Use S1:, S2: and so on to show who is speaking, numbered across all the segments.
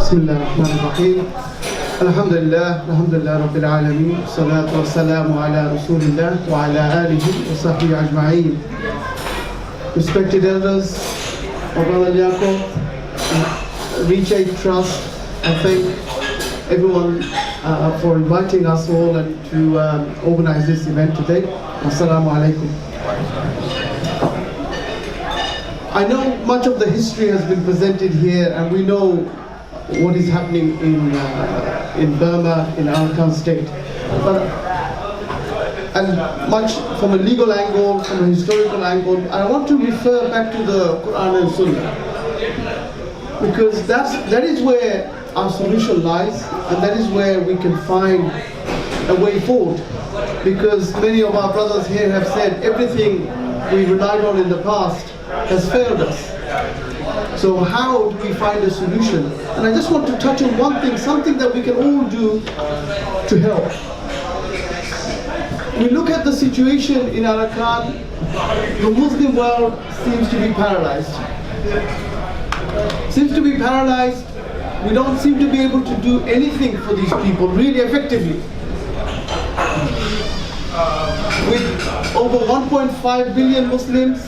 S1: Bismillahirrahmanirrahim. Alhamdulillah Rabbil Alameen. Salatu wa salamu ala Rasulillah wa ala alihi wa sahbihi ajma'een. Respected elders of Brother Yaakov, Reach Aid Trust, I thank everyone for inviting us all and to organize this event today. Assalamu alaikum. I know much of the history has been presented here, and we know what is happening in Burma, in Arakan state. And much from a legal angle, from a historical angle, I want to refer back to the Quran and Sunnah, because that is where our solution lies, and that is where we can find a way forward. Because many of our brothers here have said everything we relied on in the past has failed us. So how do we find a solution? And I just want to touch on one thing, something that we can all do to help. We look at the situation in Arakan, the Muslim world seems to be paralyzed. Seems to be paralyzed. We don't seem to be able to do anything for these people really effectively. With over 1.5 billion Muslims,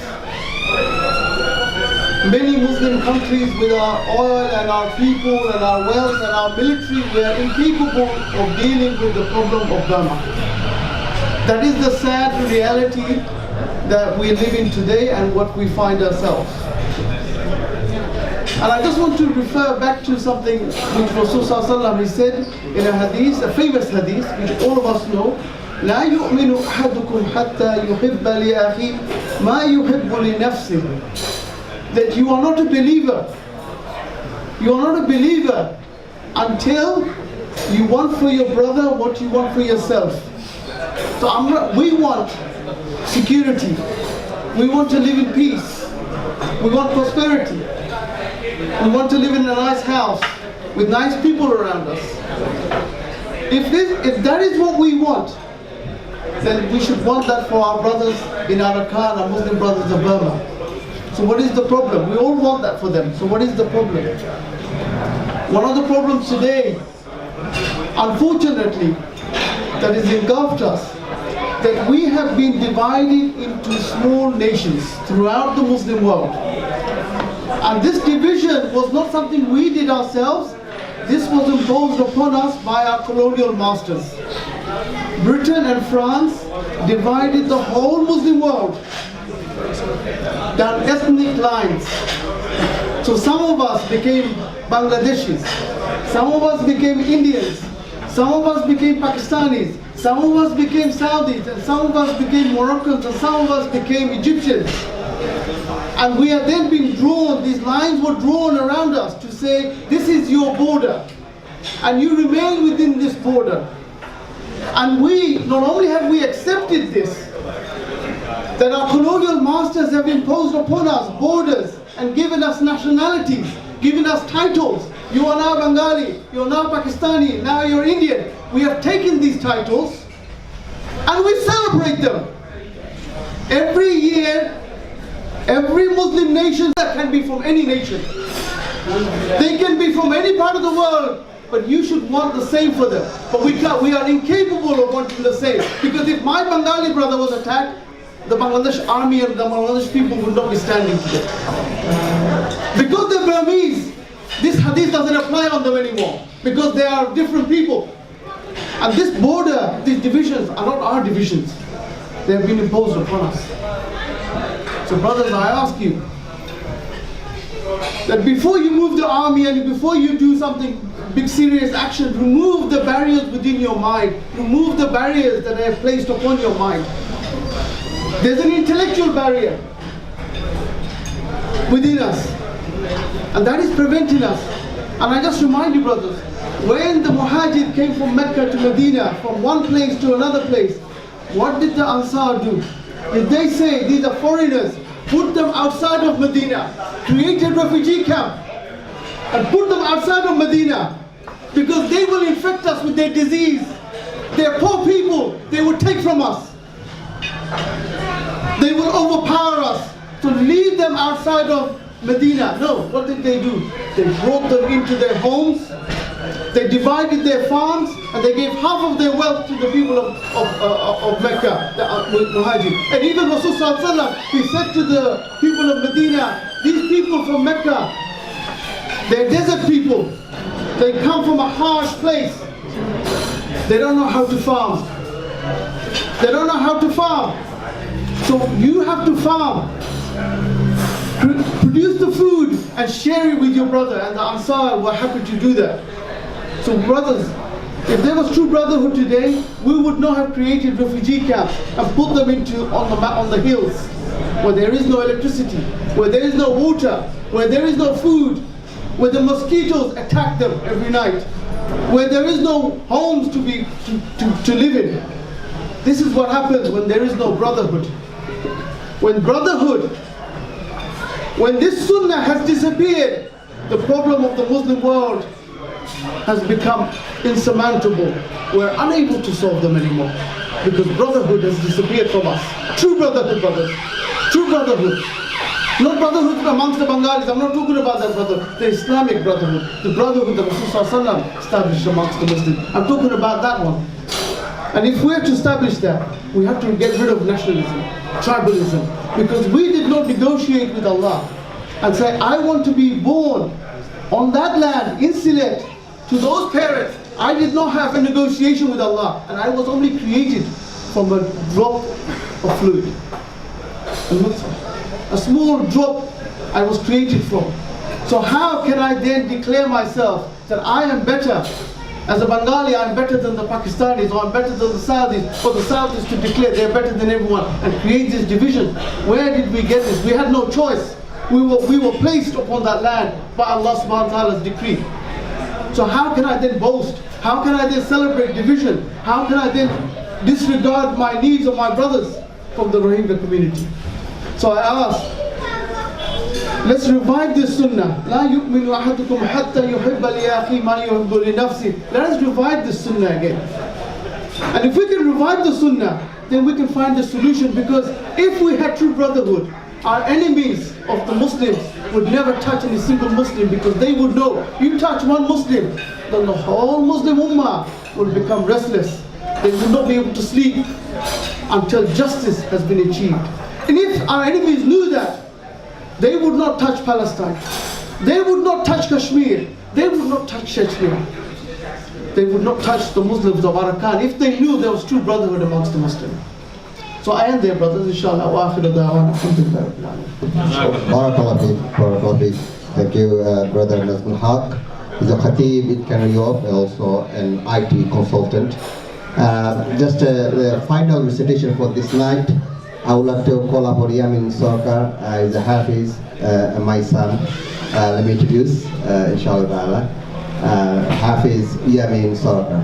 S1: many Muslim countries with our oil and our people and our wealth and our military, we are incapable of dealing with the problem of Burma. That is the sad reality that we live in today and what we find ourselves. And I just want to refer back to something which Rasulullah ﷺ said in a hadith, a famous hadith, which all of us know. لا يؤمن أحدكم حتى يحب لأخيه ما يحب لنفسه. That you are not a believer. You are not a believer until you want for your brother what you want for yourself. So we want security. We want to live in peace. We want prosperity. We want to live in a nice house with nice people around us. If that is what we want, then we should want that for our brothers in Arakan, our Muslim brothers of Burma. So what is the problem? We all want that for them. So what is the problem? One of the problems today, unfortunately, that has engulfed us, that we have been divided into small nations throughout the Muslim world. And this division was not something we did ourselves. This was imposed upon us by our colonial masters. Britain and France divided the whole Muslim world down ethnic lines. So some of us became Bangladeshis, some of us became Indians, some of us became Pakistanis, some of us became Saudis, and some of us became Moroccans, and some of us became Egyptians. And we are then being drawn, these lines were drawn around us to say, this is your border, and you remain within this border. And we, not only have we accepted this, that our colonial masters have imposed upon us borders and given us nationalities, given us titles. You are now Bengali, you are now Pakistani, now you're Indian. We have taken these titles and we celebrate them. Every year, every Muslim nation that can be from any nation. They can be from any part of the world, but you should want the same for them. But we are incapable of wanting the same. Because if my Bengali brother was attacked, the Bangladesh army and the Bangladesh people would not be standing today. Because they're Burmese, this hadith doesn't apply on them anymore. Because they are different people. And this border, these divisions are not our divisions. They have been imposed upon us. So brothers, I ask you, that before you move the army and before you do something big serious action, remove the barriers within your mind. Remove the barriers that I have placed upon your mind. There's an intellectual barrier within us, and that is preventing us. And I just remind you, brothers, when the Muhajir came from Mecca to Medina, from one place to another place, what did the Ansar do? Did they say, these are foreigners, put them outside of Medina, create a refugee camp, and put them outside of Medina, because they will infect us with their disease. They're poor people, they will take from us. They will overpower us. So leave them outside of Medina. No, what did they do? They brought them into their homes, they divided their farms, and they gave half of their wealth to the people of Mecca, the Muhajir. And even Rasul Sallallahu Alaihi Wasallam, he said to the people of Medina, these people from Mecca, they're desert people. They come from a harsh place. They don't know how to farm. They don't know how to farm. So you have to farm. Produce the food and share it with your brother. And the Ansar were happy to do that. So brothers, if there was true brotherhood today, we would not have created refugee camps and put them on the hills where there is no electricity, where there is no water, where there is no food, where the mosquitoes attack them every night, where there is no homes to live in. This is what happens when there is no brotherhood. When this sunnah has disappeared, the problem of the Muslim world has become insurmountable. We're unable to solve them anymore because brotherhood has disappeared from us. True brotherhood, brothers. True brotherhood. Not brotherhood amongst the Bengalis. I'm not talking about that brotherhood. The Islamic brotherhood. The brotherhood that Rasulullah established amongst the Muslims. I'm talking about that one. And if we're to establish that, we have to get rid of nationalism, tribalism. Because we did not negotiate with Allah and say, I want to be born on that land, in Sylhet, to those parents. I did not have a negotiation with Allah. And I was only created from a drop of fluid. A small drop I was created from. So how can I then declare myself that I am better? As a Bengali, I'm better than the Pakistanis, or I'm better than the Saudis, for the Saudis to declare they're better than everyone and create this division. Where did we get this? We had no choice. We were placed upon that land by Allah subhanahu wa ta'ala's decree. So how can I then boast? How can I then celebrate division? How can I then disregard my needs of my brothers from the Rohingya community? So I ask, let's revive this sunnah. لا يؤمن أحدكم حتى يحب لأخيه ما يحب لنفسه. Let us revive this sunnah again. And if we can revive the sunnah, then we can find the solution. Because if we had true brotherhood, our enemies of the Muslims would never touch any single Muslim, because they would know, you touch one Muslim, then the whole Muslim ummah will become restless. They will not be able to sleep until justice has been achieved. And if our enemies knew that, they would not touch Palestine. They would not touch Kashmir. They would not touch Chechnya. They would not touch the Muslims of Arakan if they knew there was true brotherhood amongst the Muslims. So I end there, brothers, inshallah. Wa akhiru da'wana alhamdulillah rabbil alamin.
S2: Thank you, Brother Nazmul Haq. He's a khatib in Canary Wharf, also an IT consultant. Just a final recitation for this night. I would like to call upon Yamin Sarkar, is a Hafiz, my son. Let me introduce, inshallah ta'ala, Hafiz Yamin Sarkar.